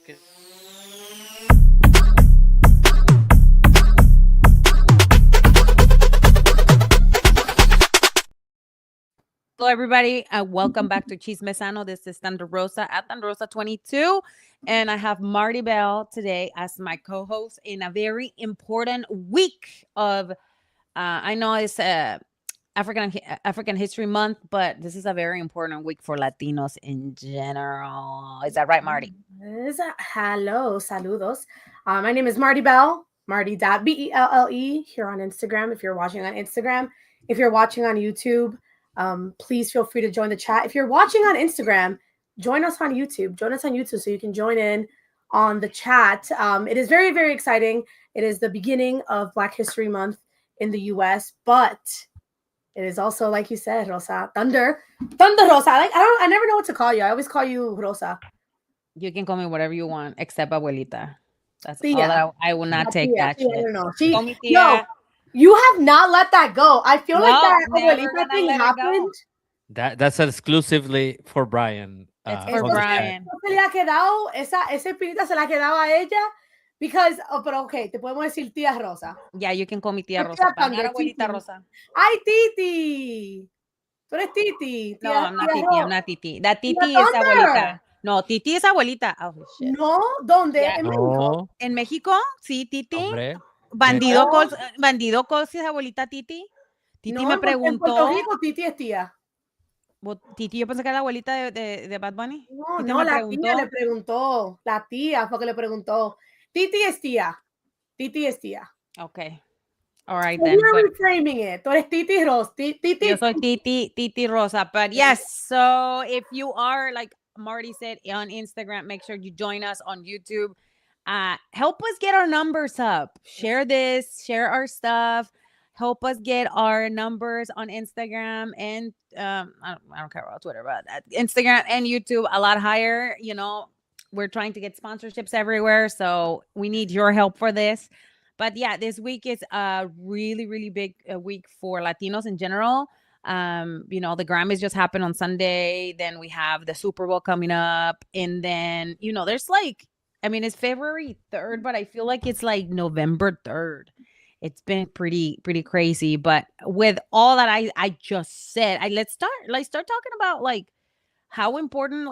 Hello, everybody. Welcome back to Chisme Sano. This is Thunder Rosa at Thunder Rosa 22. And I have Marty Bell today as my co host in a very important week of, I know it's African History Month, but this is a very important week for Latinos in general. Is that right, Marty? Hello, saludos. My name is Marty Bell, Marty.Belle here on Instagram. If you're watching on Instagram, if you're watching on YouTube, please feel free to join the chat. If you're watching on Instagram, join us on YouTube. Join us on YouTube so you can join in on the chat. It is very, very exciting. It is the beginning of Black History Month in the U.S., but it is also, like you said, Rosa, Thunder Rosa. I never know what to call you. I always call you Rosa. You can call me whatever you want, except abuelita. That's all that I will not take that shit. No, you have not let that go. I feel like that abuelita thing happened. That's exclusively for Brian. It's for Brian. Se le ha quedado, esa espinita se la ha quedado a ella. Because, pero okay, te podemos decir tía Rosa. Yeah, you can call me tía Rosa. But not abuelita Rosa. Ay, Titi. Tú eres Titi. No, I'm not Titi. I'm not Titi. That Titi is abuelita. No, Titi es abuelita. Oh, shit. No, ¿dónde? Yeah. En México. En México, sí, Titi. Hombre. Bandido Col, si es abuelita Titi. Titi me preguntó. En Puerto Rico, Titi es tía. Titi, yo pensé que era la abuelita de Bad Bunny. No, la tía le preguntó. La tía fue que le preguntó. Titi es tía. Titi es tía. Okay. All right, so then. You're reframing it. Tú eres Titi Rosa. Yo soy Titi Rosa. But yes, so if you are, like Marty said, on Instagram, make sure you join us on YouTube. Help us get our numbers up. Share this, share our stuff. Help us get our numbers on Instagram and I don't care about Twitter, but Instagram and YouTube a lot higher. You know, we're trying to get sponsorships everywhere, so we need your help for this. But yeah, this week is a really, really big week for Latinos in general. You know, the Grammys just happened on Sunday. Then we have the Super Bowl coming up, and then there's it's February 3rd, but I feel like it's like November 3rd. It's been pretty crazy. But with all that I just said, let's start talking about how important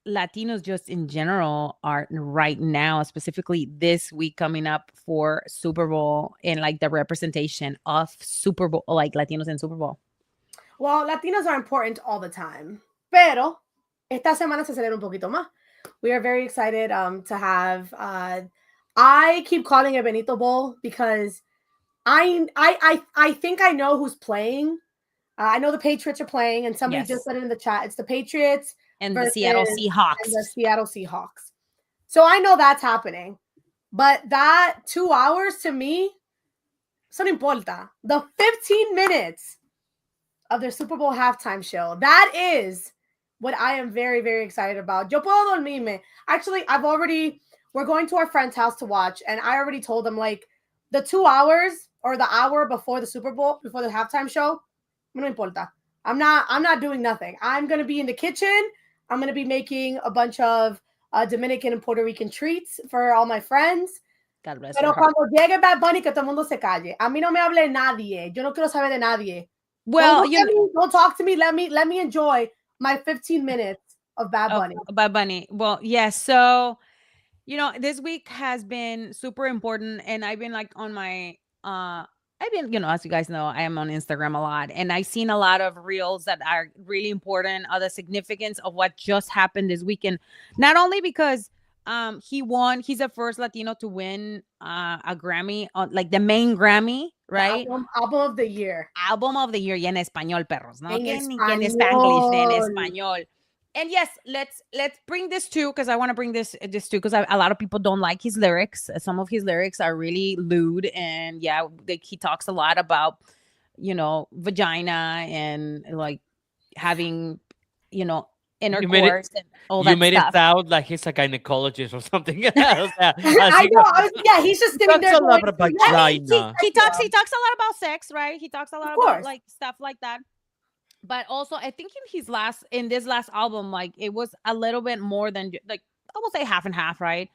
Latinos just in general are right now, specifically this week coming up for Super Bowl and the representation of Super Bowl, Latinos in Super Bowl. Well, Latinos are important all the time, pero esta semana se celebra un poquito más. We are very excited to have. I keep calling it Benito Bowl because I think I know who's playing. I know the Patriots are playing, and somebody just said it in the chat. It's the Patriots and the Seattle Seahawks. And the Seattle Seahawks. So I know that's happening, but that 2 hours to me, eso no importa. The 15 minutes of their Super Bowl halftime show, that is what I am very, very excited about. Yo puedo dormirme. Actually, we're going to our friend's house to watch, and I already told them the 2 hours or the hour before the Super Bowl, before the halftime show, no importa. I'm not doing nothing. I'm going to be in the kitchen. I'm going to be making a bunch of Dominican and Puerto Rican treats for all my friends. God bless. Pero cuando llegue Bad Bunny, que todo el mundo se calle. A mí no me hable nadie. Yo no quiero saber de nadie. Well, don't talk to me. Let me enjoy my 15 minutes of Bad Bunny. Bad Bunny. Well, yes. So, this week has been super important, and I've been on my as you guys know, I am on Instagram a lot, and I've seen a lot of reels that are really important of the significance of what just happened this weekend. Not only because he won, he's the first Latino to win a Grammy, the main Grammy, right? Album of the year. Album of the year, y en español, perros, ¿no? En Spanglish, en español. And yes, let's bring this too, because I want to bring this too, because a lot of people don't like his lyrics. Some of his lyrics are really lewd, and he talks a lot about, vagina and having, intercourse and all that stuff. You made it sound like he's a gynecologist or something. I know. He's just sitting there. He talks a lot about vagina. He talks a lot about sex, right? He talks a lot about stuff like that. But also, I think in this last album, it was a little bit more than I will say half and half, right?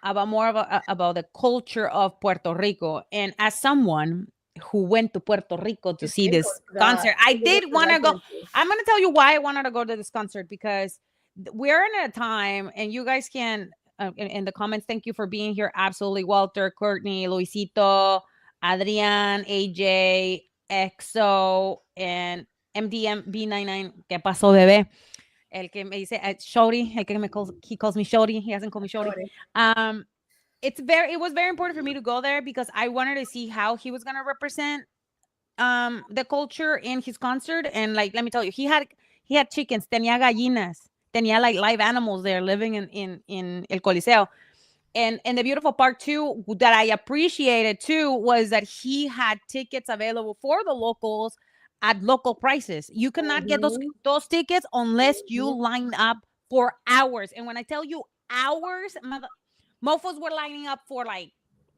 About more about the culture of Puerto Rico. And as someone who went to Puerto Rico to see this concert, I did want to go. I'm going to tell you why I wanted to go to this concert, because we're in a time, and you guys can in the comments. Thank you for being here. Absolutely, Walter, Courtney, Luisito, Adrian, AJ, EXO, and MDM B99. ¿Qué pasó, bebé? El que me dice Shorty, el que he calls me Shorty. He hasn't called me Shorty. It was very important for me to go there because I wanted to see how he was gonna represent the culture in his concert. And like, let me tell you, he had chickens, tenía gallinas, tenía like live animals there living in El Coliseo. And the beautiful part too that I appreciated too was that he had tickets available for the locals at local prices. You cannot get those tickets unless you line up for hours. And when I tell you hours, mofos were lining up for like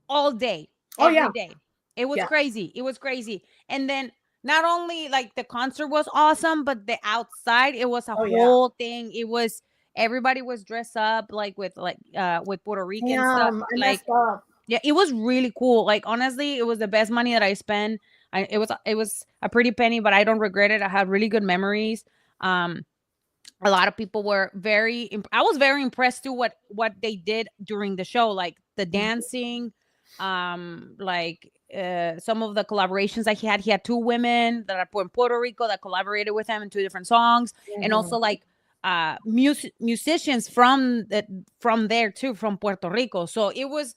all day, every day. It was crazy. It was crazy. And then not only like the concert was awesome, but the outside, it was a whole thing. It was, everybody was dressed up like with Puerto Rican stuff. Like, yeah, it was really cool. Like, honestly, it was the best money that I spent. It was a pretty penny, but I don't regret it. I had really good memories. A lot of people were I was very impressed to what they did during the show, like the dancing, like some of the collaborations that he had. He had two women that are from Puerto Rico that collaborated with him in two different songs, and also like musicians from there too, from Puerto Rico. So it was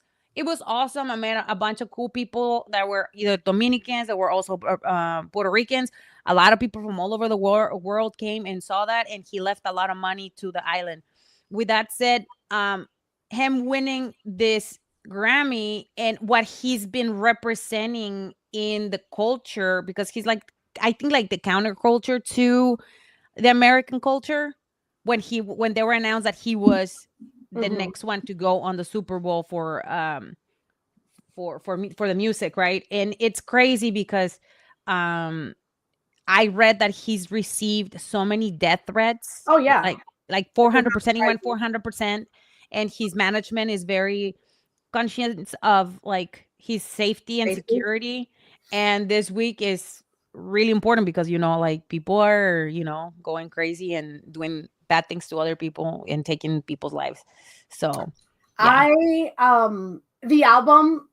awesome. I met a bunch of cool people that were either Dominicans, that were also Puerto Ricans. A lot of people from all over the world came and saw that, and he left a lot of money to the island. With that said, him winning this Grammy and what he's been representing in the culture, because he's like, I think like the counterculture to the American culture. When they were announced that he was the next one to go on the Super Bowl for the music, right? And it's crazy because I read that he's received so many death threats. Oh yeah, like 400%. He went 400%, and his management is very conscious of like his safety and security. And this week is really important because like people are going crazy and doing bad things to other people and taking people's lives. So yeah. The album,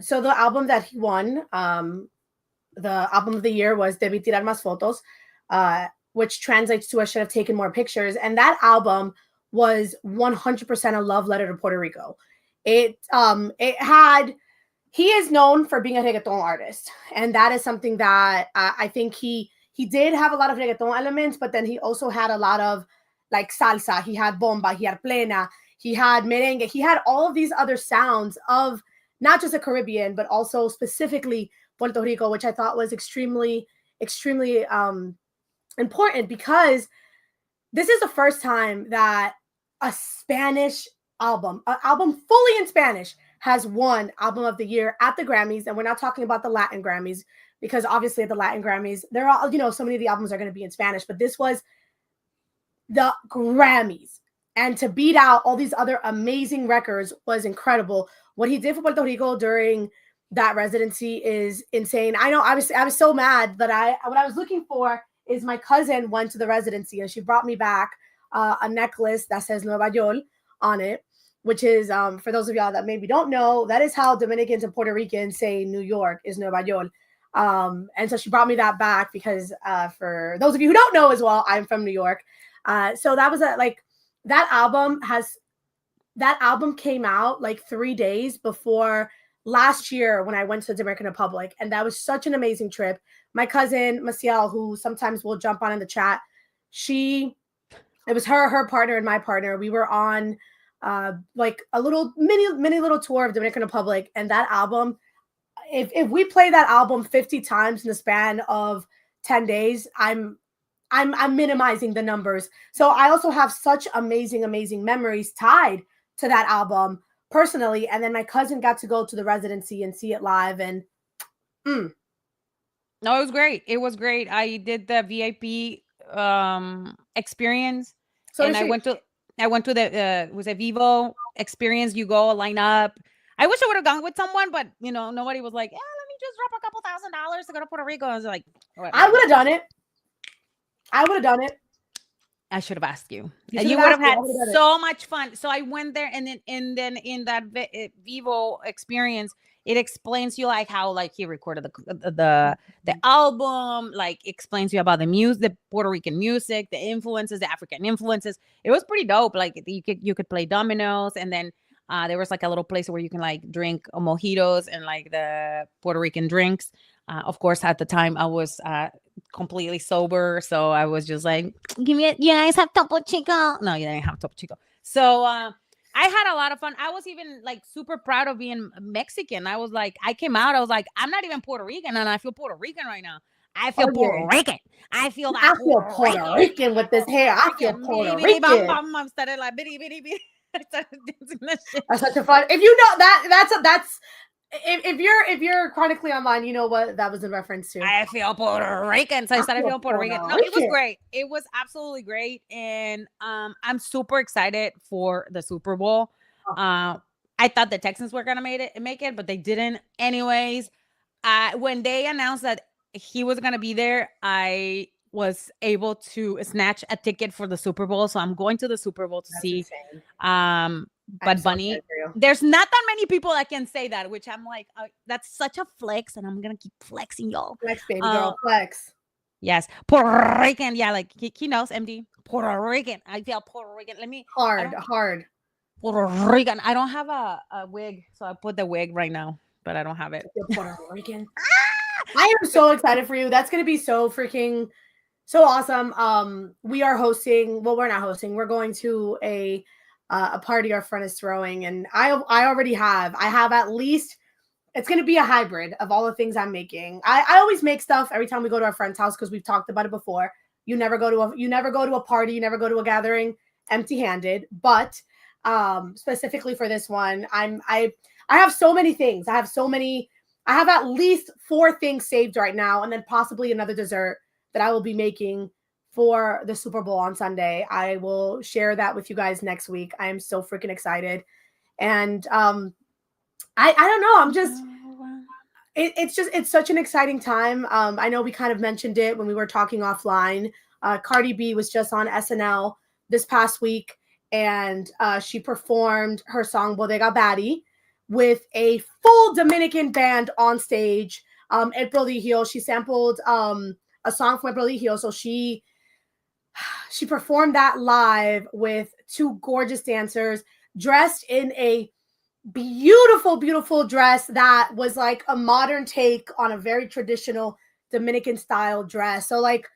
so the album that he won, the album of the year was Debí tirar más fotos, which translates to I should have taken more pictures. And that album was 100% a love letter to Puerto Rico. He is known for being a reggaeton artist, and that is something that I think he did have a lot of reggaeton elements, but then he also had a lot of like salsa. He had bomba, he had plena, he had merengue, he had all of these other sounds of not just the Caribbean, but also specifically Puerto Rico, which I thought was extremely, extremely important, because this is the first time that a Spanish album, an album fully in Spanish, has won album of the year at the Grammys. And we're not talking about the Latin Grammys, because obviously at the Latin Grammys, they're all, so many of the albums are going to be in Spanish, but this was the Grammys. And to beat out all these other amazing records was incredible. What he did for Puerto Rico during that residency is insane. I know I was so mad that what I was looking for is my cousin went to the residency and she brought me back a necklace that says Nueva York on it, which is, for those of y'all that maybe don't know, that is how Dominicans and Puerto Ricans say New York is Nueva York. And so she brought me that back because for those of you who don't know as well, I'm from New York. So that was that album came out like 3 days before last year when I went to the Dominican Republic. And that was such an amazing trip. My cousin, Maciel, who sometimes will jump on in the chat, it was her partner and my partner. We were on like a little mini little tour of Dominican Republic. And that album, if we play that album 50 times in the span of 10 days, I'm minimizing the numbers. So I also have such amazing memories tied to that album personally. And then my cousin got to go to the residency and see it live. And no, it was great. It was great. I did the VIP experience. So and I went to I went to the was a Vivo experience. You go line up. I wish I would have gone with someone, but nobody was like, "Yeah, let me just drop a couple $1,000 to go to Puerto Rico." I was like, I would have done it. I would have done it. I should have asked you. You And you should've would asked have me. I had would've done it. so much fun. So I went there, and then in that Vivo experience, it explains you like how like he recorded the album, like explains you about the music, the Puerto Rican music, the influences, the African influences. It was pretty dope. Like you could play dominoes, and then there was like a little place where you can like drink mojitos and like the Puerto Rican drinks. Of course, at the time I was completely sober, so I was just like, "Give me it, you guys have Topo Chico." No, you didn't have Topo Chico. So I had a lot of fun. I was even like super proud of being Mexican. I was like, I came out, I was like, I'm not even Puerto Rican, and I feel Puerto Rican right now. I feel Puerto Rican. I feel that. I feel Puerto Rican with this hair. I feel Puerto Rican. I started like bitty bitty bitty. I started dancing that shit. That's such a fun. If you know that's if you're chronically online, you know what that was in reference to. I feel Puerto Rican. So I started feel feeling Puerto Rican. No, Puerto it was Rican. great. It was absolutely great. And I'm super excited for the Super Bowl. I thought the Texans were gonna make it, but they didn't. Anyways, when they announced that he was gonna be there, I was able to snatch a ticket for the Super Bowl. So I'm going to the Super Bowl to see Bad Bunny. There's not that many people that can say that, which I'm like, that's such a flex, and I'm gonna keep flexing, y'all. Flex, baby girl, flex. Yes, Puerto Rican. Yeah, like he knows, MD. Puerto Rican. I feel Puerto Rican. Let me hard. Puerto Rican. I don't have a wig, so I put the wig right now, but I don't have it. Puerto Rican. I am so excited for you. That's gonna be so freaking so awesome. We are hosting. Well, we're not hosting. We're going to a party our friend is throwing, and I already have. I have at least. It's going to be a hybrid of all the things I'm making. I always make stuff every time we go to our friend's house because we've talked about it before. You never go to a party, you never go to a gathering empty-handed. But specifically for this one, I have so many things. I have at least 4 things saved right now, and then possibly another dessert that I will be making for the Super Bowl on Sunday. I will share that with you guys next week. I am so freaking excited. And I don't know. I'm just it's such an exciting time. I know we kind of mentioned it when we were talking offline. Cardi B was just on SNL this past week, and she performed her song Bodega Baddie with a full Dominican band on stage. El Prodigio, she sampled a song from El Prodigio, so she performed that live with 2 gorgeous dancers dressed in a beautiful dress that was like a modern take on a very traditional Dominican style dress. So like,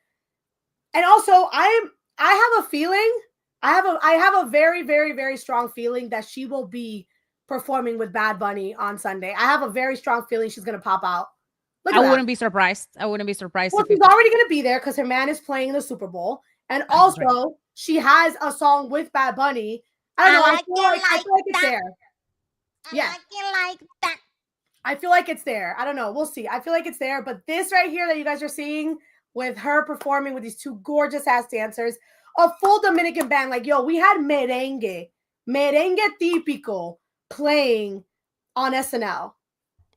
and also I have a feeling, I have a very, very, very strong feeling that she will be performing with Bad Bunny on Sunday. I have a very strong feeling she's going to pop out. I wouldn't be surprised. I wouldn't be surprised. Well, she's already going to be there because her man is playing the Super Bowl. And also, she has a song with Bad Bunny. I don't know. I feel like it's there. Yeah. Like that. I feel like it's there. I don't know. We'll see. I feel like it's there. But this right here that you guys are seeing with her performing with these 2 gorgeous ass dancers, a full Dominican band. Like, yo, we had merengue típico playing on SNL.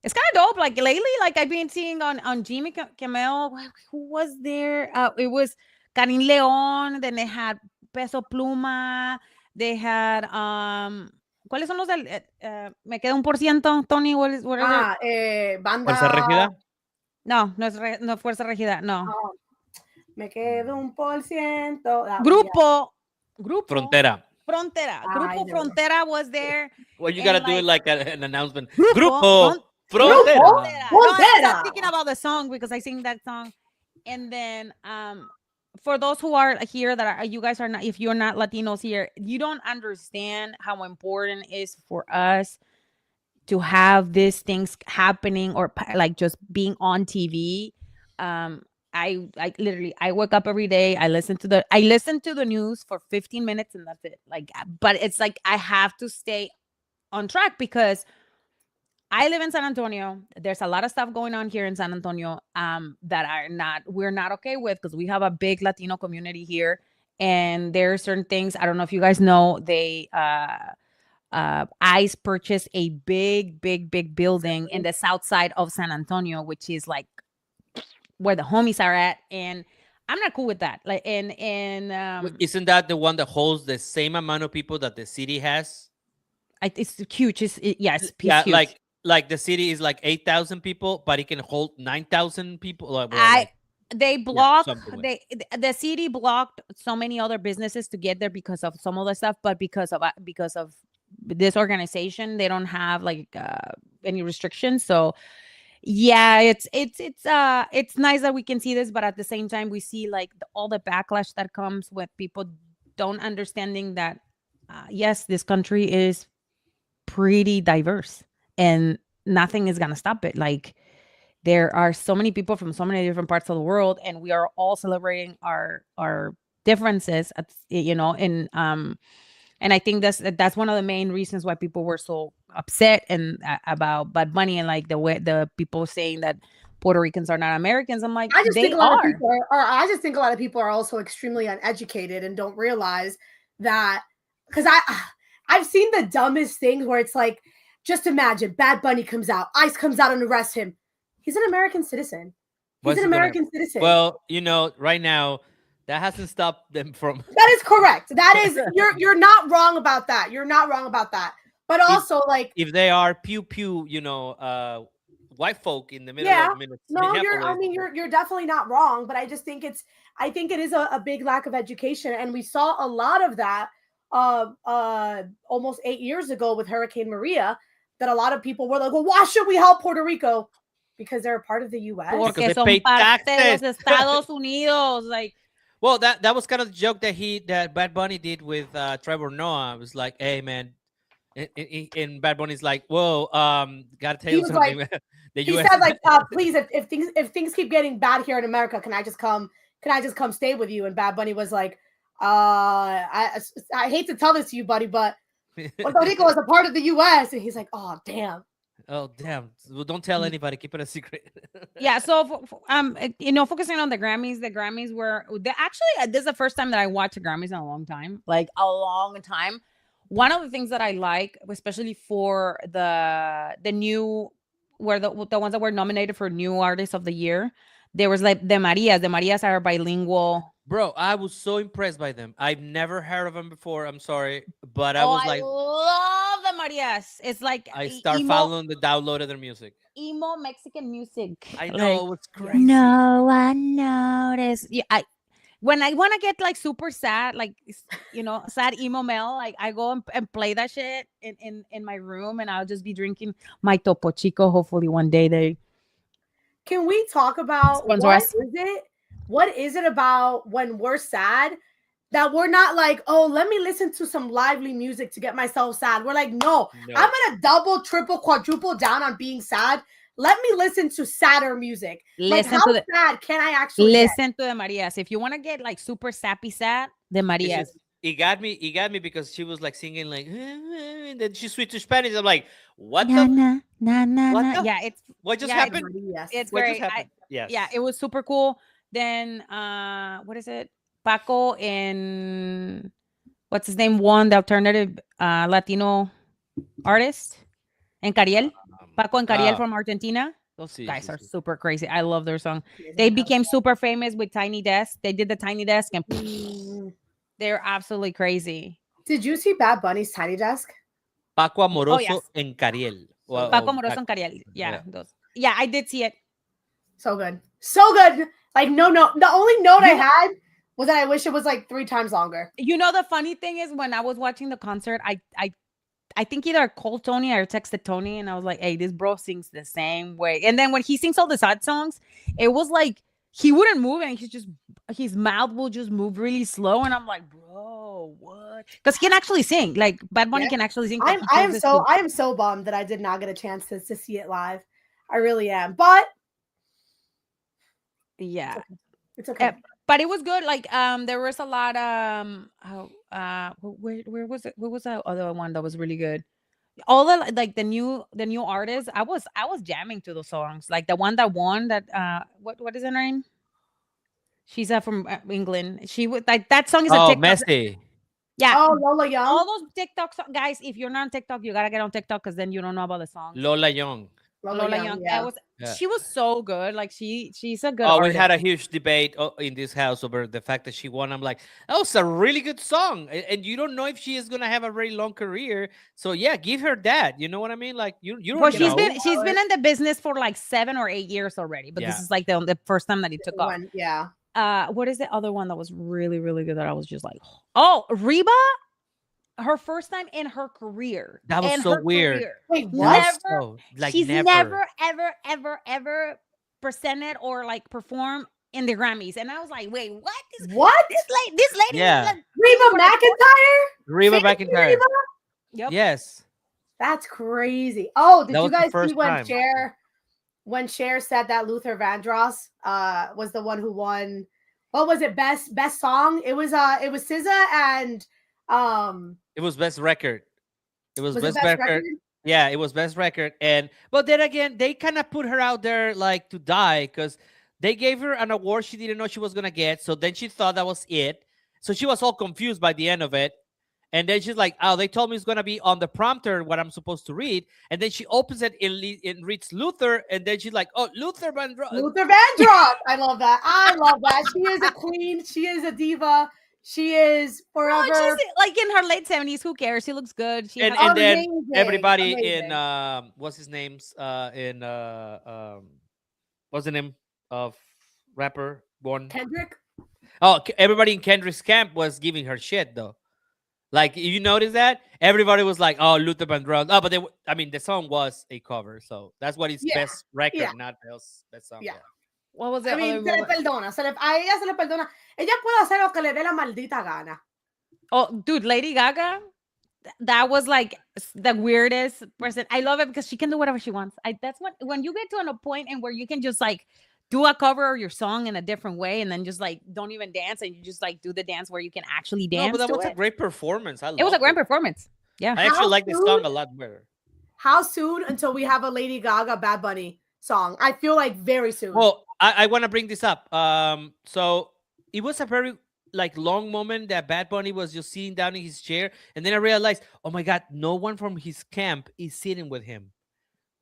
It's kind of dope. Like lately, like I've been seeing on Jimmy Kimmel. Who was there? It was Karin León. Then they had Peso Pluma. They had ¿cuáles son los del me queda 1%, Tony? What is Banda Fuerza Regida? No es Fuerza Regida, no. Me quedo 1%. Grupo Frontera. Grupo Frontera was there. Well, you gotta do it like an announcement. Grupo Frontera. No, I'm thinking about the song because I sing that song. And then for those who are here you guys are not, if you're not Latinos here, you don't understand how important it is for us to have these things happening or like just being on TV. I literally wake up every day. I listen to the news for 15 minutes and that's it. Like, but it's like I have to stay on track because I live in San Antonio. There's a lot of stuff going on here in San Antonio that we're not okay with because we have a big Latino community here. and there are certain things. I don't know if you guys know, they ICE purchased a big building in the south side of San Antonio, which is like where the homies are at, and I'm not cool with that. Like, and Isn't that the one that holds the same amount of people that the city has? it's huge. Yes, it's Yeah, huge. like the city is like 8,000 people, but it can hold 9,000 people. Well, I like they yeah, block something like. the city blocked so many other businesses to get there because of some other stuff, but because of this organization, they don't have like any restrictions. So yeah, it's nice that we can see this, but at the same time, we see like all the backlash that comes with people don't understanding that yes, this country is pretty diverse and nothing is gonna stop it. Like there are so many people from so many different parts of the world, and we are all celebrating our differences and I think that's one of the main reasons why people were so upset and about Bad Bunny, and like the way the people saying that Puerto Ricans are not Americans. I'm like, I just they think a lot of are. people are I just think a lot of people are also extremely uneducated and don't realize that, because I've seen the dumbest things where it's like, just imagine Bad Bunny comes out, ICE comes out and arrests him. He's an American citizen. He's What's an he gonna? American citizen. Well, right now, that hasn't stopped them from. That is correct. That is, you're not wrong about that. You're not wrong about that. But if also, like, if they are pew pew, white folk in the middle yeah, of no, I Minneapolis. mean, you're definitely not wrong, but I think it is a big lack of education, and we saw a lot of that almost 8 years ago with Hurricane Maria, that a lot of people were like, well, why should we help Puerto Rico? Because they're a part of the US. Because Porque they son pay parte de taxes. los Estados Unidos. Like, Well, that was kind of the joke that Bad Bunny did with Trevor Noah. It was like, hey man, and Bad Bunny's like, whoa, gotta tell He you was like, something. The he U.S. said like, please, if things keep getting bad here in America, can I just come stay with you? And Bad Bunny was like, I hate to tell this to you, buddy, but Puerto Rico is a part of the US. And he's like, oh damn. Oh damn! Well, don't tell anybody. Keep it a secret. yeah, so focusing on the Grammys were this is the first time that I watched the Grammys in a long time, like a long time. One of the things that I like, especially for the new, where the ones that were nominated for new artists of the year, there was like the Marias are bilingual. Bro, I was so impressed by them. I've never heard of them before. I'm sorry, but I Oh, was I like, love the Marias. It's like I start emo following the download of their music. emo Mexican music. I Like, know it's crazy. no, I noticed. Yeah, when I want to get like super sad, like sad emo mel, like I go and play that shit in my room, and I'll just be drinking my Topo Chico. Hopefully, one day they Can we talk about sponsor us. what is it about when we're sad that we're not like, oh, let me listen to some lively music to get myself sad? We're like, no, I'm gonna double, triple, quadruple down on being sad. Let me listen to sadder music. Like, Listen how to the sad can I actually get? listen to the Marias. If you want to get like super sappy sad, the It's Marias. just, it got me. It got me because she was like singing like, and then she switched to Spanish. I'm like, what Na the? na na na What na. the? Yeah, it's What just yeah, happened? Yes. it's What just great. happened? Yes. Yeah, it was super cool. Then what is it? Paco and what's his name? Won the alternative Latino artist. And Cariel. Paco and Cariel from Argentina. Those Sí, guys sí, are sí. super crazy. I love their song. They became super famous with Tiny Desk. They did the Tiny Desk and they're absolutely crazy. Did you see Bad Bunny's Tiny Desk? Paco Oh, Amoroso yes. en Cariel. Paco Moroso and Cariel. Yeah, those. Yeah, I did see it. So good. So good. Like, no. The only note I had was that I wish it was like 3 times longer. The funny thing is when I was watching the concert, I think either I called Tony or texted Tony, and I was like, hey, this bro sings the same way. And then when he sings all the sad songs, it was like he wouldn't move, and his mouth will just move really slow. And I'm like, bro, what? Because he can actually sing. Like Bad Bunny can actually sing. I am so bummed that I did not get a chance to see it live. I really am. But yeah, it's okay. But it was good. Like there was a lot where was it? What was that other one that was really good? All the like the new artists, I was jamming to those songs. Like the one that won that what is her name? She's from England. She would like that song is a Oh, TikTok. Messy. Yeah. Oh, Lola Young. All those TikTok guys, if you're not on TikTok, you gotta get on TikTok because then you don't know about the songs. Lola Young. Lola Young. Yeah. Yeah. She was so good. Like she's a good Oh, we artist. had a huge debate in this house over the fact that she won. I'm like, that was a really good song, and you don't know if she is gonna have a very long career. So yeah, give her that. You know what I mean? Like you Well, don't know. she's been in the business for like 7 or 8 years already, but this Yeah. is like the first time that he took off. Yeah. What is the other one that was really really good that I was just like, oh, Reba, her first time in her career. That was in so her weird. career. Wait, That what? was Never. so, like, She's never. never ever presented or like performed in the Grammys, and I was like, wait, what? What? This lady, Yeah. is like, Reba for, like, McEntire? Reba Seriously, McEntire. Reba? Yep. Yes. That's crazy. Oh, did That you was the guys see first time. when Cher said that Luther Vandross was the one who won? What was it? Best song? It was SZA and It was best record. It was, was it best record. record? Yeah, it was best record. And but then again, they kind of put her out there like to die because they gave her an award she didn't know she was gonna get. So then she thought that was it. So she was all confused by the end of it. And then she's like, "Oh, they told me it's gonna be on the prompter what I'm supposed to read." And then she opens it and reads Luther, and then she's like, "Oh, Luther Vandross." Luther Vandross. I love that. I love that. She is a queen. She is a diva. She is Oh, forever. she's like in her late 70s. Who cares? She looks good. She And, has- and then Amazing, everybody amazing. in what's his name's what's the name of rapper born? Kendrick. Oh, everybody in Kendrick's camp was giving her shit though. Like, if you notice that, everybody was like, "Oh, Luther Vandross." Oh, but I mean, the song was a cover, so that's what is Yeah, best record, yeah. not best song. Yeah. what was it? I mean, se le perdona. A ella se le perdona. Ella puede hacer lo que le dé la maldita gana. Oh, dude, Lady Gaga. That was like the weirdest person. I love it because she can do whatever she wants. That's when you get to a point and where you can just like do a cover of your song in a different way and then just like don't even dance and you just like do the dance where you can actually dance. No, but that to was a it. great performance. It was a great performance. Yeah. I actually How like the soon- song a lot better. How soon until we have a Lady Gaga Bad Bunny song? I feel like very soon. Well, I want to bring this up. So it was a very like long moment that Bad Bunny was just sitting down in his chair, and then I realized, oh my God, no one from his camp is sitting with him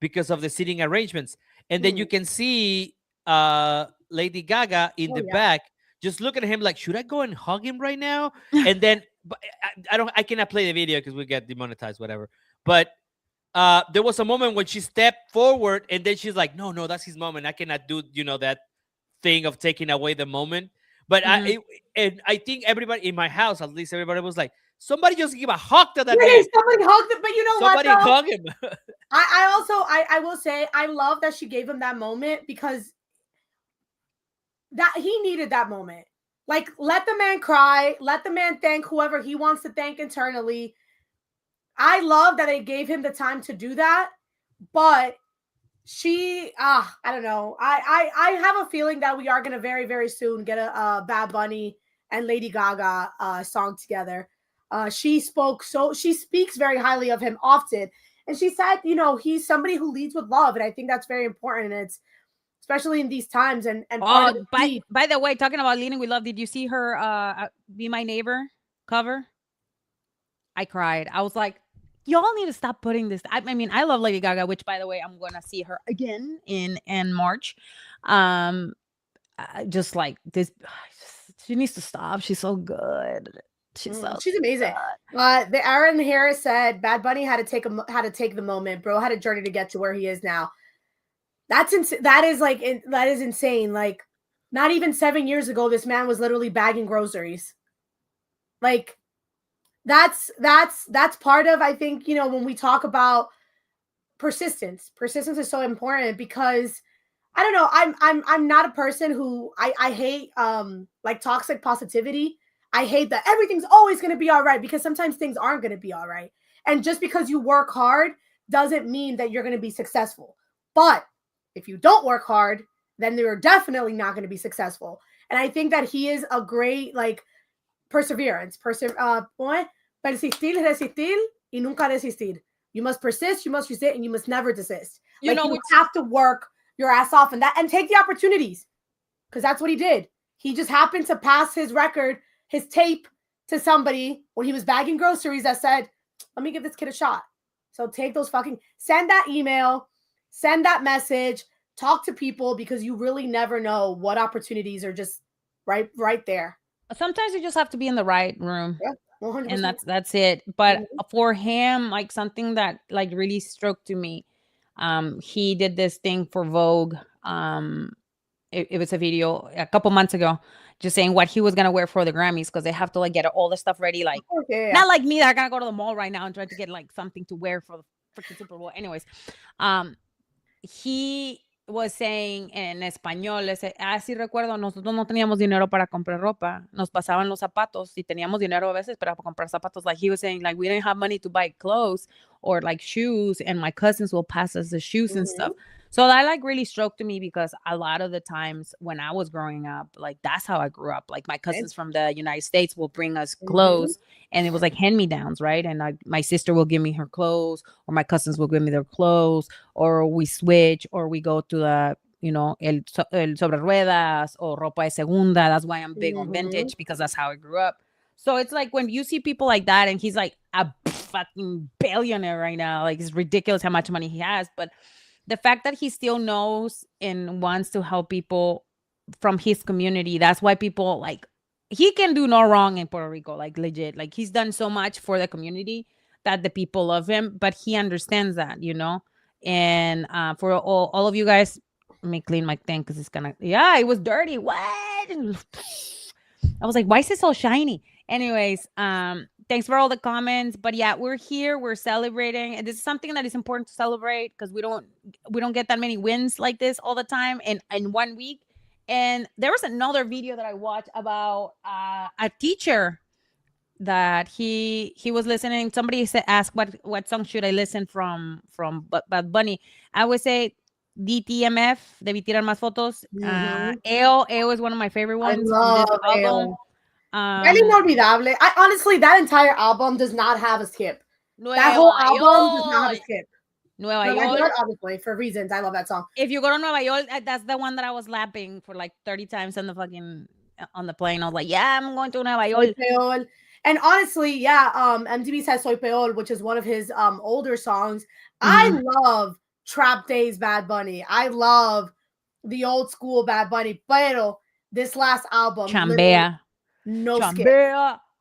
because of the seating arrangements. And then you can see Lady Gaga in the back, just looking at him like, should I go and hug him right now? And then but I cannot play the video because we get demonetized, whatever. But there was a moment when she stepped forward and then she's like, no, that's his moment. I cannot do, that thing of taking away the moment. But I think everybody in my house, at least everybody was like, somebody just give a hug to that man. Somebody hugged him, but you know Somebody what? hug him. I will say I love that she gave him that moment because that he needed that moment. Like, let the man cry, let the man thank whoever he wants to thank internally. I love that they gave him the time to do that, but I don't know. I have a feeling that we are gonna very, very soon get a Bad Bunny and Lady Gaga song together. She speaks very highly of him often, and she said, he's somebody who leads with love, and I think that's very important. And it's especially in these times. And by the way, talking about leading with love, did you see her "Be My Neighbor" cover? I cried. I was like, y'all need to stop putting this. I mean, I love Lady Gaga, which, by the way, I'm gonna see her again in March. Just like this, she needs to stop. She's so good. She's amazing. The Aaron Harris said Bad Bunny had to take the moment. Bro had a journey to get to where he is now. That is insane. Like, not even 7 years ago, this man was literally bagging groceries. Like, that's part of, I think, when we talk about persistence is so important because I don't know, I'm not a person who I hate like toxic positivity. I hate that everything's always going to be all right because sometimes things aren't going to be all right. And just because you work hard doesn't mean that you're going to be successful. But if you don't work hard, then you're definitely not going to be successful. And I think that he is a great, like, perseverance. Persistir, resistir, y nunca desistir. You must persist, you must resist, and you must never desist. You have to work your ass off and take the opportunities, because that's what he did. He just happened to pass his record, his tape, to somebody when he was bagging groceries that said, let me give this kid a shot. So take those send that email, send that message, talk to people, because you really never know what opportunities are just right there. Sometimes you just have to be in the right room. Yeah, 100%. And that's it. But for him, like something that like really struck to me, he did this thing for Vogue. It was a video a couple months ago, just saying what he was gonna wear for the Grammys, because they have to like get all the stuff ready. Like not like me that are gonna go to the mall right now and try to get like something to wear for the freaking Super Bowl. Anyways, he was saying en español, sí recuerdo, nosotros no teníamos dinero para comprar ropa, nos pasaban los zapatos y teníamos dinero a veces para comprar zapatos. Like he was saying, like we didn't have money to buy clothes or like shoes, and my cousins will pass us the shoes and stuff. So that like really struck to me, because a lot of the times when I was growing up, like that's how I grew up. Like my cousins from the United States will bring us clothes, and it was like hand-me-downs, right? And like my sister will give me her clothes, or my cousins will give me their clothes, or we switch, or we go to the, you know, el sobre ruedas or ropa de segunda. That's why I'm big on vintage, because that's how I grew up. So it's like when you see people like that, and he's like a fucking billionaire right now, like it's ridiculous how much money he has, but the fact that he still knows and wants to help people from his community, that's why people like, he can do no wrong in Puerto Rico, like legit. Like he's done so much for the community that the people love him, but he understands that, you know. And for all of you guys, let me clean my thing because it's gonna, yeah, it was dirty. What? I was like, why is it so shiny? Anyways, thanks for all the comments. But yeah, we're here, we're celebrating, and this is something that is important to celebrate, because we don't get that many wins like this all the time in 1 week. And there was another video that I watched about a teacher that he was listening. Somebody asked what song should I listen from Bad Bunny. I would say DTMF, Debí Tirar Más Fotos. EO is one of my favorite ones from this album. Really inolvidable. Honestly, that entire album does not have a skip. That whole album does not have a skip. Nueva York, obviously, for reasons. I love that song. If you go to Nueva York, that's the one that I was lapping for like 30 times on the plane. I was like, yeah, I'm going to Nueva York. And honestly, yeah, MTV says Soy Peor, which is one of his older songs. I love Trap Days Bad Bunny. I love the old school Bad Bunny. Pero this last album, Chambea. No skip.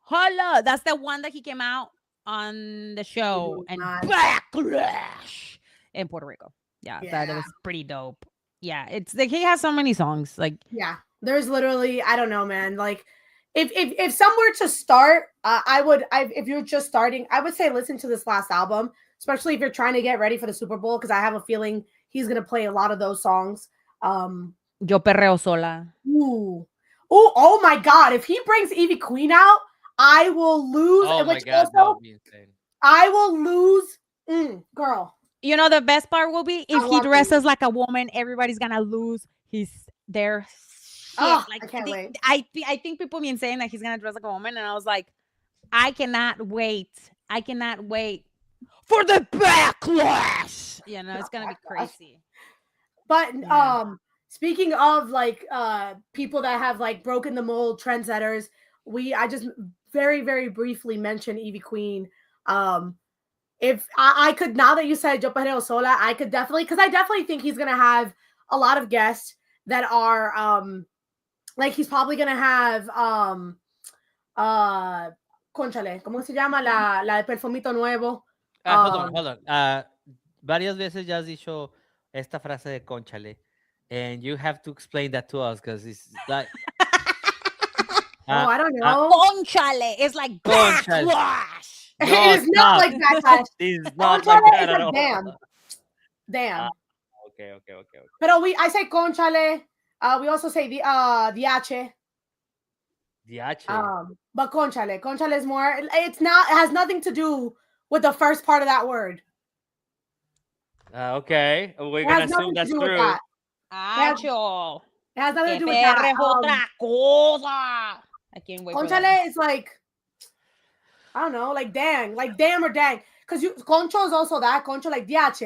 Holla. That's the one that he came out on the show and backlash in Puerto Rico. Yeah, that was pretty dope. Yeah, it's like he has so many songs. Like, yeah, there's literally, I don't know, man. Like, if somewhere to start, if you're just starting, I would say listen to this last album, especially if you're trying to get ready for the Super Bowl, because I have a feeling he's gonna play a lot of those songs. Yo Perreo Sola. Oh my God! If he brings Ivy Queen out, I will lose. Oh my God, that would be insane. I will lose, girl. You know, the best part will be if he dresses like a woman, everybody's gonna lose their shit. Like, I can't wait. I think people been saying that he's gonna dress like a woman, and I was like, I cannot wait for the backlash. You know, it's gonna be crazy. But speaking of like people that have like broken the mold, trendsetters, I just very, very briefly mentioned Ivy Queen. If I could, now that you said Yo Perreo Sola, I could definitely, because I definitely think he's gonna have a lot of guests that are like he's probably gonna have Conchale, ¿cómo se llama la de Perfumito Nuevo? Hold on. Varias veces ya has dicho esta frase de Conchale, and you have to explain that to us, because it's like I don't know. Conchale is like backlash. No, it is not like backlash. It's not like that at all. Damn. Okay. But I say Conchale. We also say DH. But Conchale is more. It has nothing to do with the first part of that word. Okay, we're gonna assume that's true. It has nothing to do with that. I can't wait. Conchale is like, I don't know, like damn or dang. Because Concho is also that. Concho like DH.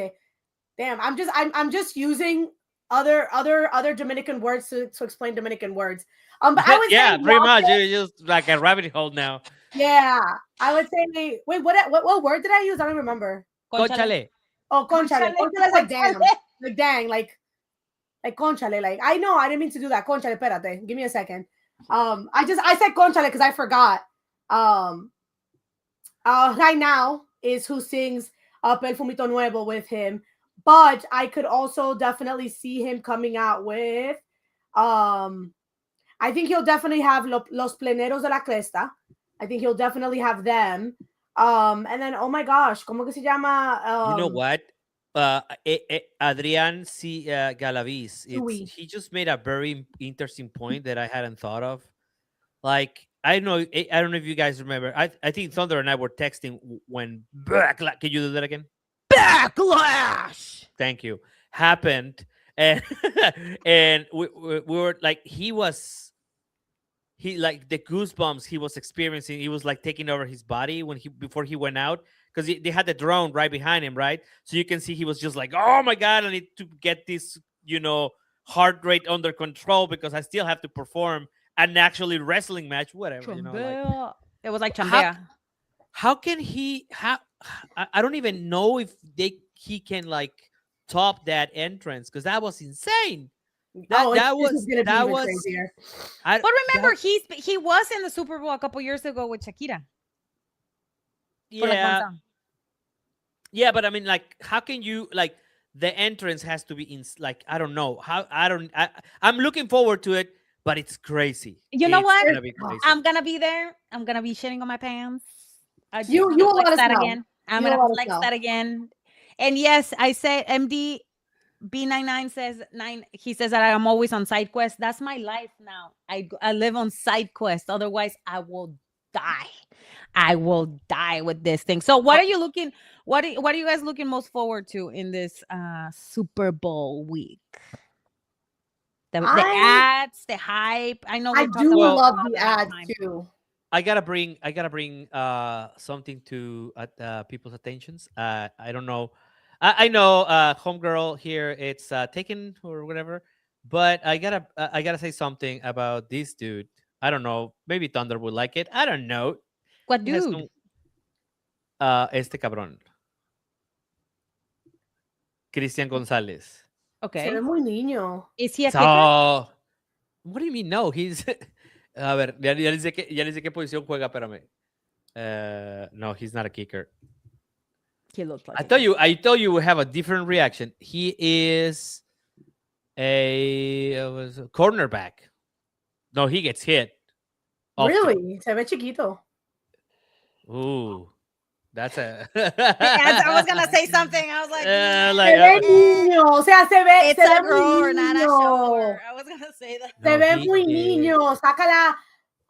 Damn, I'm just using other Dominican words to explain Dominican words. But I would Yeah, say pretty much. guape. You're just like a rabbit hole now. Yeah, I would say. Wait, what word did I use? I don't remember. Conchale. Conchale. Oh, conchale. Conchale. Conchale is like damn, Conchale. like dang, like conchale. Like I know I didn't mean to do that. Conchale, espérate. Give me a second. I said conchale because I forgot. Right now is who sings Perfumito Nuevo with him, but I could also definitely see him coming out with. I think he'll definitely have Los Pleneros de la Cresta. I think he'll definitely have them. And then oh my gosh, ¿cómo que se llama? You know what? Adrian C. Galavis. Louis. He just made a very interesting point that I hadn't thought of. Like I don't know if you guys remember. I think Thunder and I were texting when backlash. Can you do that again? Backlash. Thank you. Happened and and we were like he like the goosebumps he was experiencing. He was like taking over his body when before he went out because they had the drone right behind him, right? So you can see he was just like, oh my god, I need to get this heart rate under control because I still have to perform an actually wrestling match, whatever. Like, it was like How- chambea. how can he? I don't even know if he can like top that entrance because that was insane. This is gonna be even crazier. But remember, he was in the Super Bowl a couple years ago with Shakira. For, like, one Yeah, song. yeah, but I mean, like, how can you like the entrance has to be in like I don't know how I'm looking forward to it, but it's crazy. You know It's what? gonna be crazy. I'm gonna be there. I'm gonna be shitting on my pants. I just You wanna will flex let us that know. again. I'm You will gonna let us flex know. that again. And yes, I said MD B99 says 9. He says that I'm always on side quest. That's my life now. I live on side quest. Otherwise, I will die. I will die with this thing. So, what are you looking? What are you guys looking most forward to in this Super Bowl week? The ads, the hype. I know I we talked do about love all the that ads time. too. I gotta bring something to people's attentions. I don't know. I know homegirl here. It's taken or whatever. But I gotta say something about this dude. I don't know. Maybe Thunder would like it. I don't know. What He has dude? este cabrón, Cristian González. Se Okay. ve muy niño. Is he a kicker? So, what do you mean? No, he's. A ver, ya le sé qué posición juega. Espérame. No, he's not a kicker. He looks like I thought you would have a different reaction. He is a cornerback. No, he gets hit. often. Really? Se ve chiquito. Ooh, that's a. I was gonna say something. I was like, like, Se ve niño. O sea, it's se ve a muy grower, not a niño. shower. I was gonna say that. Se no, ve he muy is. niño. Sácala.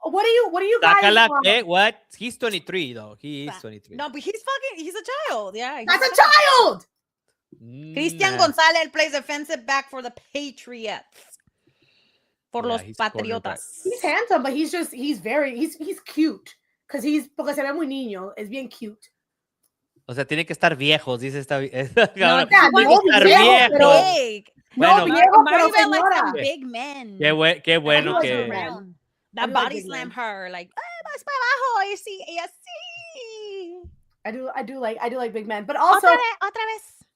What do you guys? Sácala, ¿qué? What? He's 23 though. He is 23. No, but he's a child. Yeah. That's a child. Cristian González plays defensive back for the Patriots. For los he's Patriotas. He's handsome, but he's cute. Porque se ve muy niño. Es bien cute. O sea, tiene que estar viejos, dice esta. No, cabrón. yeah, Tiene no, que estar viejo, viejo. pero- Big. Bueno, No, viejo, pero Maribel likes some señora. big men. qué bueno like que. big men. I That do like body big slam men. her like, más para abajo, y sí, y así. I do like big men, but also Otra vez.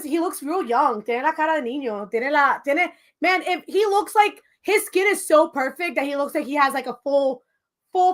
he looks real young. Tiene la cara de niño. Man, if he looks like his skin is so perfect that he looks like he has like a full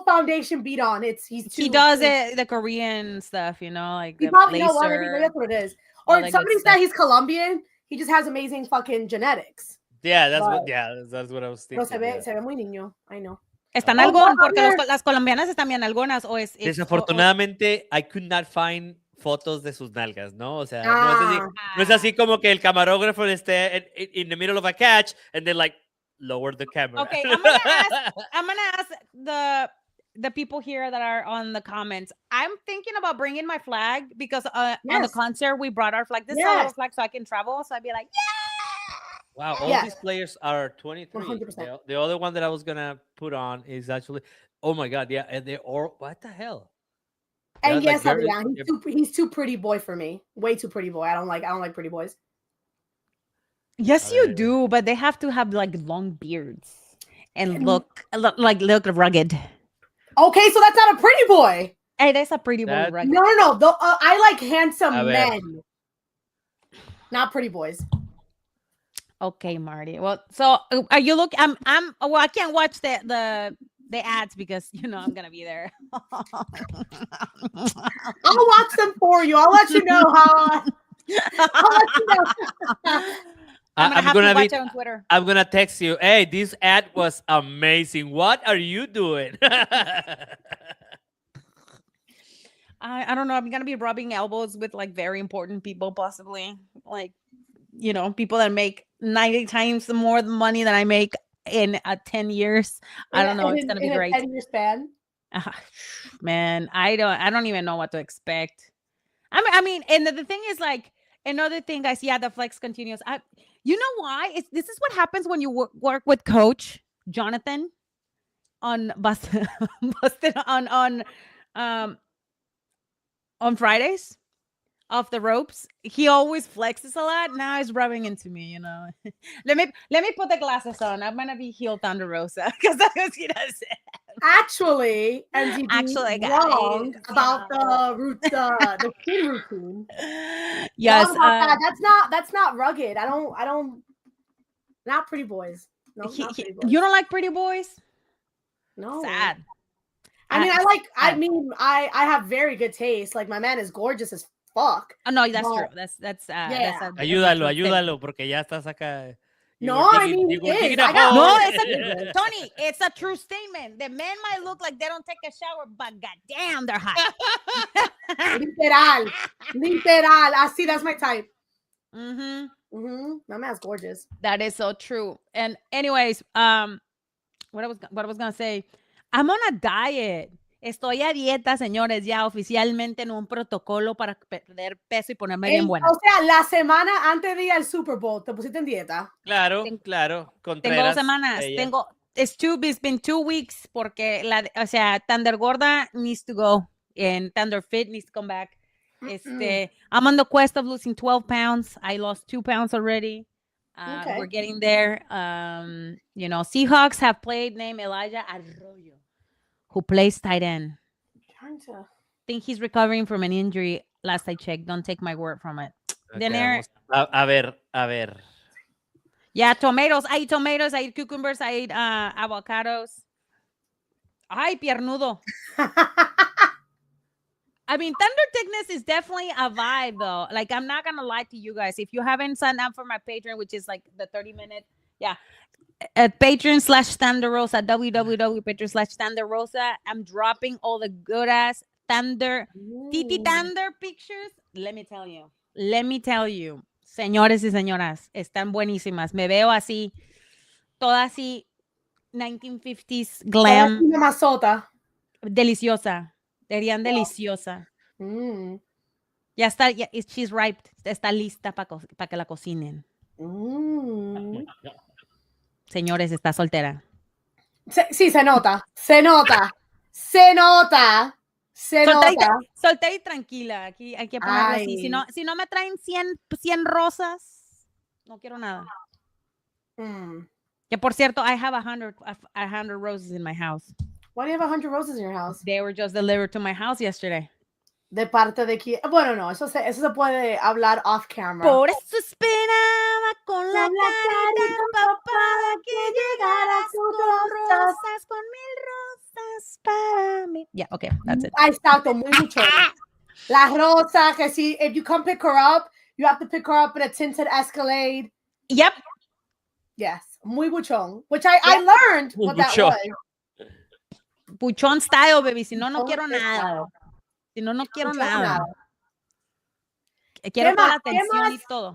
foundation beat on. He does it the Korean stuff, like He the probably know what maybe laser. that's what it is. all Or that good somebody stuff. said he's Colombian. He just has amazing fucking genetics. Yeah, that's But- what. Yeah, that's what I was Pero thinking. se ve muy niño. I know. Está Oh, nalgón, no, porque mother. las colombianas están bien nalgonas, o es... Desafortunadamente, I could not find fotos de sus nalgas, ¿no? O sea, Ah. no es así como que el camarógrafo esté in the middle of a catch and then like lower the camera. Okay, I'm gonna ask the people here that are on the comments. I'm thinking about bringing my flag because on the Yes. concert we brought our flag. This is a Yes. little flag so I can travel. So I'd be like, Wow, all Yes. these players are 23. 100%. The other one that I was gonna put on is actually, oh my god, yeah, and they're all what the hell? And They're, yes, like, very- Adrian, they're- he's too pretty boy for me. Way too pretty boy. I don't like pretty boys. yeah. Way too pretty boy. Yeah, Maribel Yes, A you ver. do, but they have to have like long beards and look rugged. Okay, so that's not a pretty boy. Hey, that's a pretty boy That- rugged. No. I like A handsome ver. men, not pretty boys. Okay, Marty. Well, so are you look? Well, I can't watch the ads because I'm gonna be there. I'll watch them for you. I'll let you know how. I'll let you know. I'm gonna I'm have to gonna watch be. it on Twitter. I'm gonna text you. Hey, this ad was amazing. What are you doing? I don't know. I'm gonna be rubbing elbows with like very important people, possibly like people that make 90 times more money than I make in 10 years. I don't know. It's gonna be in a great. 10-year span. Ah, man, I don't even know what to expect. I mean, and the thing is like another thing, guys. Yeah, the flex continues. You know why? This is what happens when you work with Coach Jonathan on Busted, Busted um on Fridays off the ropes. He always flexes a lot. Now he's rubbing into me. let me put the glasses on. I'm gonna be heel Thunder Rosa because that's what he does. Actually, NTB Actually, wrong guys, about the skin routine. yes. Wrong about that. That's not rugged. I don't. Not pretty boys. No, not pretty boys. You don't like pretty boys? No. Sad. I mean, I like. I sad. mean, I have very good taste. Like my man is gorgeous as fuck. Oh, no, that's But- true. That's Yeah. Ayúdalo, ayúdalo, porque ya estás acá. You No, were I mean, you he were digging is. a I got- hole. No, it's a- Tony, it's a true statement. The men might look like they don't take a shower, but goddamn, they're hot. Literal. I see. That's my type. Mm-hmm. My man's gorgeous. That is so true. And anyways, what I was gonna say, I'm on a diet. Estoy a dieta, señores, ya oficialmente en un protocolo para perder peso y ponerme bien buena. O sea, la semana antes de ir al Super Bowl, te pusiste en dieta. Claro, Tengo claro. 2 Contreras, semanas. ella. It's been 2 weeks porque o sea, Thunder Gorda needs to go and Thunder Fit needs to come back. I'm on the quest of losing 12 pounds. I lost 2 pounds already. Okay. We're getting there. Seahawks have played named Elijah Arroyo, who plays tight end. Trying to. Think he's recovering from an injury. Last I checked. Don't take my word from it. Okay, Dinner. a ver. Yeah, tomatoes. I eat cucumbers. I eat avocados. Ay, piernudo. I mean, Thunder Thickness is definitely a vibe, though. Like, I'm not gonna lie to you guys. If you haven't signed up for my Patreon, which is like the 30-minute, at Patreon/Thunder Rosa, www.patreon/Thunder Rosa, I'm dropping all the good ass Thunder, Titi Thunder pictures. Let me tell you, señores y señoras, están buenísimas. Me veo así, toda así, 1950s glam, Una masota. deliciosa. Serían deliciosa. Ya está, she's ripe, está lista para que la cocinen. Señores, está soltera. Sí, se nota. Soltera y tranquila. Aquí hay que ponerlo así. Si no me traen 100 rosas, no quiero nada. Que por cierto, I have 100 roses in my house. Why do you have 100 roses in your house? They were just delivered to my house yesterday. ¿De parte de quién? Bueno, no, eso se puede hablar off camera. Por eso esperaba con la carita empapada que llegaras con rosas, con 1000 rosas para mí. Yeah, okay, that's it. Exacto, muy mucho. La rosa, que si, if you come pick her up, you have to pick her up in a tinted Escalade. Yep. Yes, muy buchón, which I learned what that was. Buchón style, baby. Si no, no quiero nada. Si no, no quiero nada. Quiero toda la atención y todo.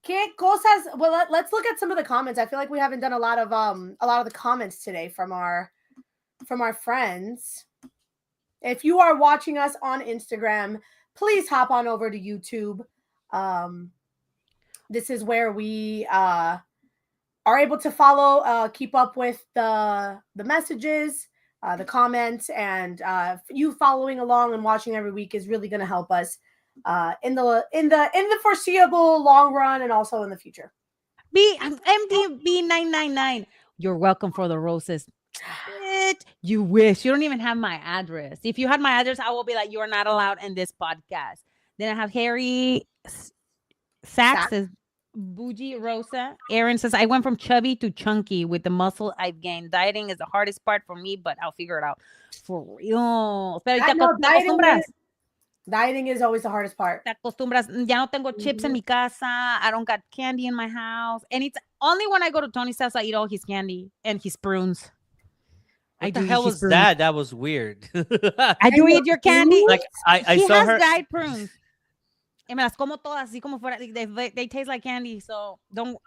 ¿Qué cosas? Well, let's look at some of the comments. I feel like we haven't done a lot of the comments today from our friends. If you are watching us on Instagram, please hop on over to YouTube. This is where we are able to follow, keep up with the messages, the comments, and you following along and watching every week is really going to help us in the foreseeable long run and also in the future. MTB 999. You're welcome for the roses. Bitch, you wish. You don't even have my address. If you had my address, I will be like, you are not allowed in this podcast. Then I have Harry Sachs Sack. says, Bougie Rosa. Aaron says, I went from chubby to chunky with the muscle I've gained. Dieting is the hardest part for me, but I'll figure it out. For real. Pero I te, know, te acostumbras. dieting is always the hardest part. Te acostumbras. Ya no tengo chips en mi casa. I don't got candy in my house. And it's only when I go to Tony's house, I eat all his candy and his prunes. What I the do hell eat his was prunes. that? That was weird. I do eat your candy. Like I He saw has her. dried prunes. Y me las como todas, así como fuera. They taste like candy, so don't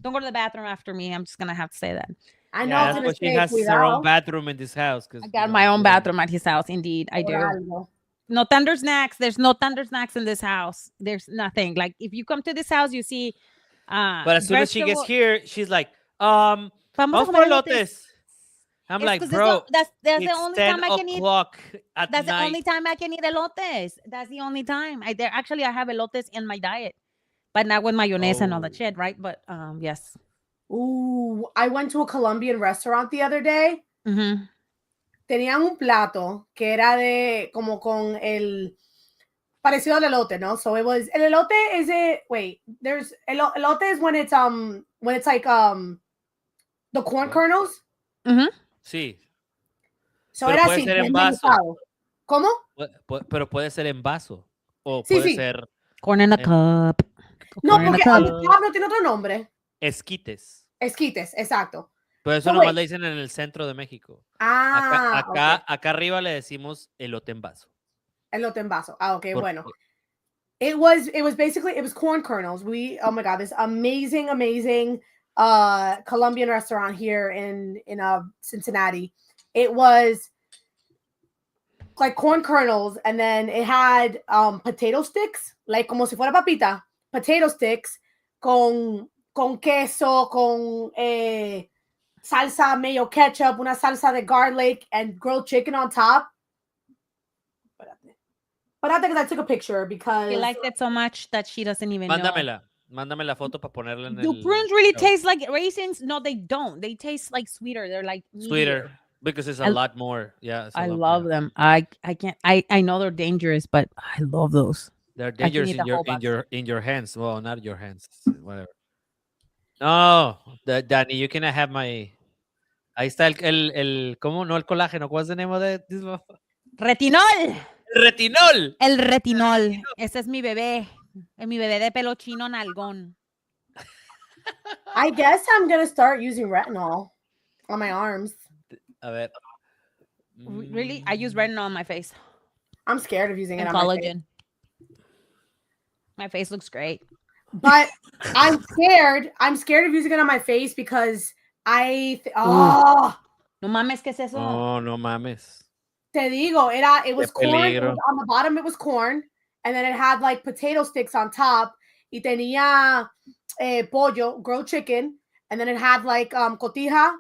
go to the bathroom after me. I'm just gonna have to say that. I know Yeah, it's that's gonna why she say has her own cuidado. bathroom in this house. I got my own bathroom at his house. Indeed, I do. Algo. No thunder snacks. There's no thunder snacks in this house. There's nothing. Like if you come to this house, you see. But as soon as she gets vegetable- here, she's like, Vamos a vamos comer por elotes. elotes. I'm It's like, 'cause bro, that's the it's only 10 time I can eat. o'clock at That's the night. only time I can eat elotes. That's the only time. I have elotes in my diet, but not with mayonnaise and all that Oh. shit, right? But yes. Ooh, I went to a Colombian restaurant the other day. Mm-hmm. Tenían un plato que era de como con el parecido al elote, ¿no? So it was el elote is it wait, there's elote is when it's like the corn What? kernels. Sí, So Pero era puede así, ser en vaso. desmenuzado. ¿Cómo? pero puede ser en vaso. O Sí, puede sí. ser Corn in a Eh, cup. No, Corn in a porque cup. on the top no tiene otro nombre. esquites. Esquites, exacto. Pero eso So nomás wait. le dicen en el centro de México. Ah, okay. Acá arriba le decimos elote en vaso. Elote en vaso. Ah, okay, Porque- bueno. It was basically corn kernels. Oh my god, this amazing Colombian restaurant here in Cincinnati. It was like corn kernels, and then it had potato sticks, like como si fuera papita, potato sticks con queso, con salsa, mayo, ketchup, una salsa de garlic, and grilled chicken on top. But I think I took a picture because She liked it so much that she doesn't even know. Mándame la foto para ponerla en Do el prunes really show. taste like raisins? No, they don't. They taste like sweeter. They're like Sweeter meatier. because it's a I- lot more. Yeah, it's a I lot love more. them. I can't. I know they're dangerous, but I love those. They're can dangerous eat the whole box. in your hands. Well, not your hands. Whatever. No, Danny, you cannot have my. Ahí está el ¿cómo? No el colágeno. What's the name of this? Retinol. Retinol. El retinol. Ese es mi bebé. Es mi bebé de pelo chino nalgón. I guess I'm gonna start using retinol on my arms. A ver. Really? I use retinol on my face I'm scared of using it and on my face. collagen. My face looks great. But I'm scared. I'm scared of using it on my face because No mames, ¿qué es eso? Oh, no mames. te digo, it was Qué corn. It peligro. was, on the bottom, it was corn, and then it had like potato sticks on top. Y tenía pollo, grilled chicken, and then it had like cotija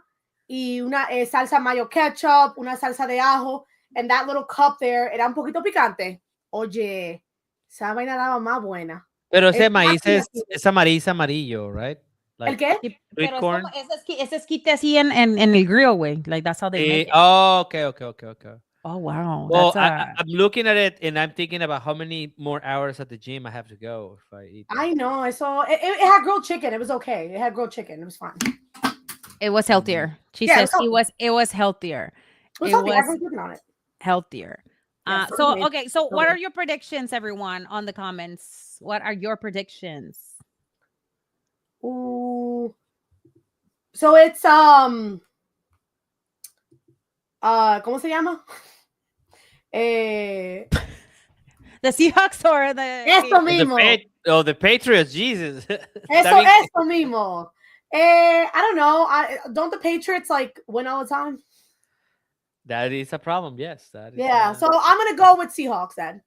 y una salsa mayo ketchup, una salsa de ajo, and that little cup there era un poquito picante. Oye, esa vaina daba más buena. Pero ese Es maíz así. es amarillo, right? ¿El qué? Sí, Sweet pero corn. es esquite así en el grill, güey. Like that's how they make it. Oh, okay. Oh, wow. Well, That's I'm looking at it and I'm thinking about how many more hours at the gym I have to go if I eat. I know. It had grilled chicken. It was okay. It had grilled chicken. It was fine. it was healthier. She Yeah, it says was it was healthier. It was It healthy. I had was grilled chicken on it. healthier. Yeah, so So amazing. okay, so So what good. are your predictions, everyone, on the comments? What are your predictions? Ooh. So it's ¿cómo se llama? The Seahawks or the Eso mismo. The Patriots, Jesus. Eso mismo. I don't know. Don't the Patriots like win all the time? That is a problem, yes. That is, Yeah. So I'm gonna go with Seahawks then.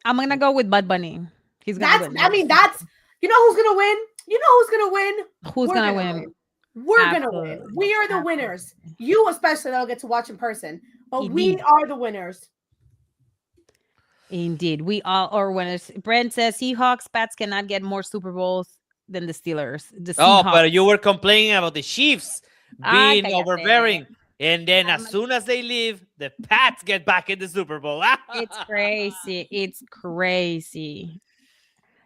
I'm gonna go with Bud Bunny. He's gonna win. That's you know who's gonna win? You know who's gonna win? Who's We're gonna win? We're gonna win. Absolutely. We are the winners. You especially that'll get to watch in person. But we Indeed. are the winners. Indeed, we all are winners. Brent says Seahawks, Pats cannot get more Super Bowls than the Steelers. The Oh, Seahawks. but you were complaining about the Chiefs Ay, being cállate. overbearing. And then as I'm- soon as they leave, the Pats get back in the Super Bowl. It's crazy. It's crazy.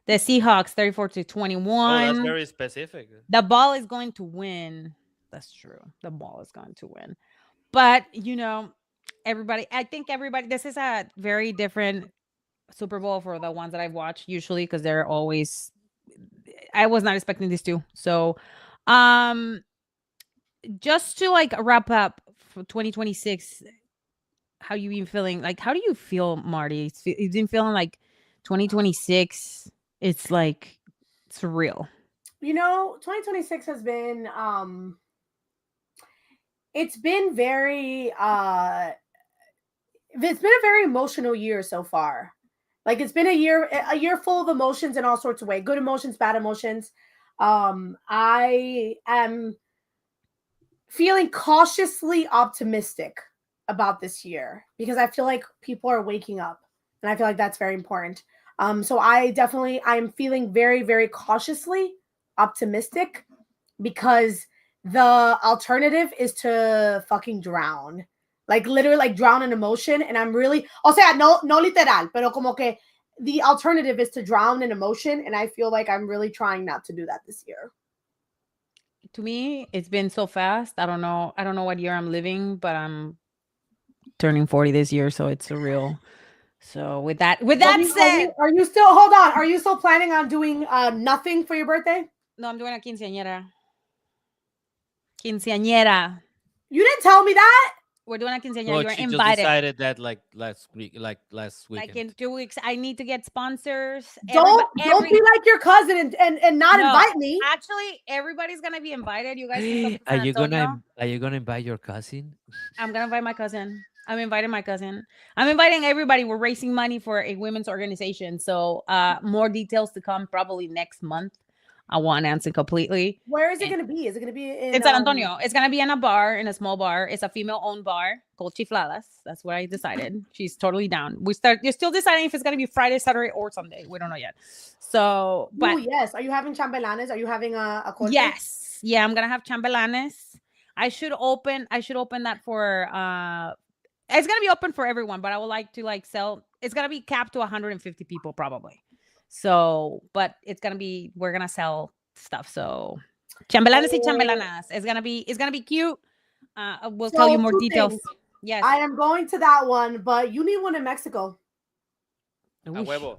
The Seahawks 34 to Oh, that's 21. very specific. The ball is going to win. That's true. The ball is going to win. But, everybody, I think everybody, this is a very different Super Bowl for the ones that I've watched usually because they're always, I was not expecting these two. So, just to like wrap up for 2026, how you been feeling? Like, how do you feel, Marty? You've been feeling like 2026, it's like surreal. 2026 has been it's been it's been a very emotional year so far. Like it's been a year full of emotions in all sorts of ways. Good emotions, bad emotions. I am feeling cautiously optimistic about this year because I feel like people are waking up and I feel like that's very important. So I'm feeling very, very cautiously optimistic because the alternative is to fucking drown. Like literally like drown in emotion. And I'm really, o sea, no literal, pero como que the alternative is to drown in emotion. And I feel like I'm really trying not to do that this year. To me, it's been so fast. I don't know what year I'm living, but I'm turning 40 this year, so it's surreal. So with that said, Are you still, hold on, are you still planning on doing nothing for your birthday? no, I'm doing a quinceañera. Quinceañera. You didn't tell me that. We're doing a quinceañera. No, You're she just invited. decided that like last weekend. Like in 2 weeks, I need to get sponsors. Don't be like your cousin and not No, invite me. Actually, everybody's gonna be invited. You guys can come to Are San you Antonio. gonna invite your cousin? I'm gonna invite my cousin. I'm inviting my cousin. I'm inviting everybody. We're raising money for a women's organization. So more details to come probably next month. I won't answer completely. Where is it going to be? Is it going to be in San Antonio? It's going to be in a bar, in a small bar. It's a female-owned bar called Chifladas. That's what I decided. She's totally down. You're still deciding if it's going to be Friday, Saturday, or Sunday. We don't know yet. So, but yes. Are you having chambelanes? Are you having a corte? Yes. Yeah, I'm going to have chambelanes. I should open that for it's going to be open for everyone, but I would like to sell. It's going to be capped to 150 people probably. So, but we're going to sell stuff. So, chambelanes y chambelanas. It's going to be cute. We'll tell you more details. Things. Yes. I am going to that one, but you need one in Mexico. A huevo.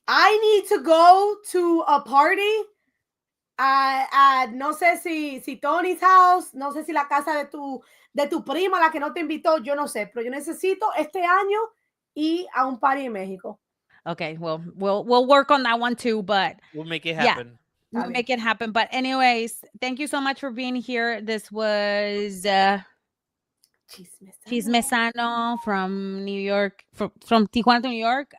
I need to go to a party at no sé si Tony's house, no sé si la casa de tu prima, la que no te invitó, yo no sé, pero yo necesito este año ir a un party en México. Okay, well, we'll work on that one too, but we'll make it happen. Yeah, we'll make it happen. But anyways, thank you so much for being here. This was Chisme Sano from New York, from Tijuana to New York.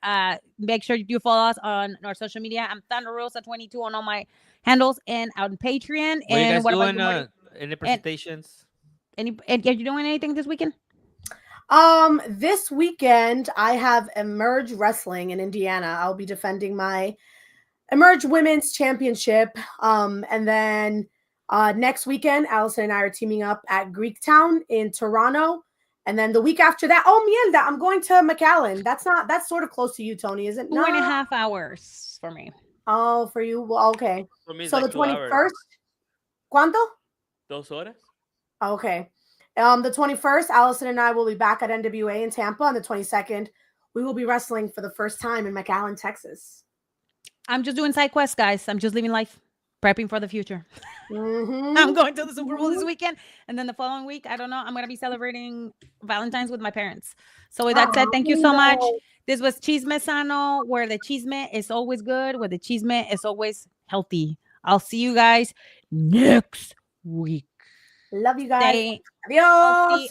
Make sure you follow us on our social media. I'm Thunderosa22 on all my handles and on Patreon. What and are you guys doing? Any presentations? Are you doing anything this weekend? This weekend I have Emerge Wrestling in Indiana. I'll be defending my Emerge Women's Championship. And then next weekend, Allison and I are teaming up at Greektown in Toronto. And then the week after that, mierda, I'm going to McAllen. That's sort of close to you, Tony, is it? 2.5 hours for me. Oh, for you? Well, okay. For me, so like the 21st? ¿Cuánto? 2 horas. Okay. The 21st, Allison and I will be back at NWA in Tampa. On the 22nd, we will be wrestling for the first time in McAllen, Texas. I'm just doing side quests, guys. I'm just living life, prepping for the future. Mm-hmm. I'm going to the Super Bowl this weekend. And then the following week, I don't know, I'm going to be celebrating Valentine's with my parents. So with that said, thank you so much. This was Chisme Sano, where the chisme is always good, where the chisme is always healthy. I'll see you guys next week. Love you guys. Stay Adios. healthy,